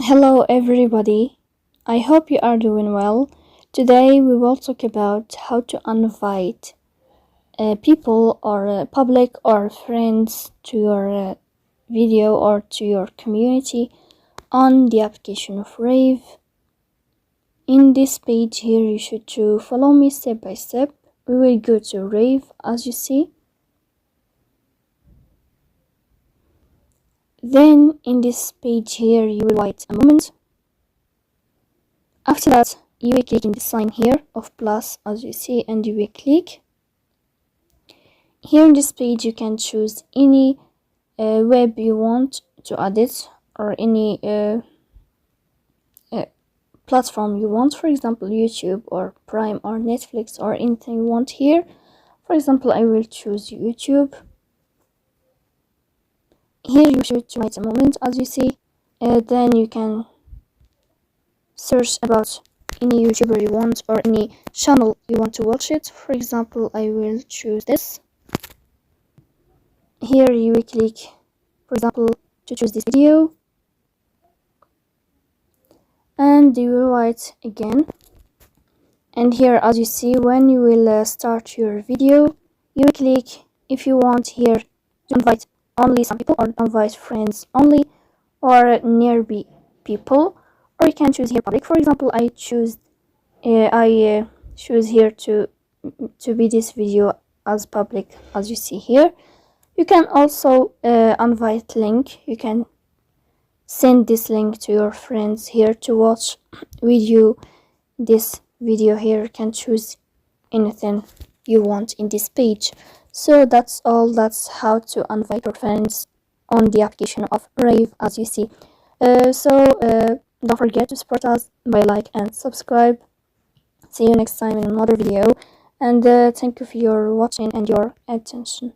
Hello everybody, I hope you are doing well. Today we will talk about how to invite people or public or friends to your video or to your community on the application of Rave. In this page here you should to follow me step by step. We will go to Rave as you see. Then in this page here you will wait a moment. After that you will click in the sign here of plus as you see and you will click. Here in this page you can choose any web you want to add it or any platform you want, for example YouTube or Prime or Netflix or anything you want here. For example, I will choose YouTube. Here you should wait a moment as you see. Then you can search about any YouTuber you want or any channel you want to watch it. For example, I will choose this. Here you will click, for example, to choose this video, and you will wait again. And here as you see, when you will start your video, you will click if you want here to invite only some people or invite friends only or nearby people, or you can choose here public. For example, I choose here to be this video as public as you see here. You can also invite link. You can send this link to your friends here to watch with you this video here. You can choose anything you want in this page. So that's all. That's how to invite your friends on the application of Rave as you see. Don't forget to support us by like and subscribe. See you next time in another video, and thank you for your watching and your attention.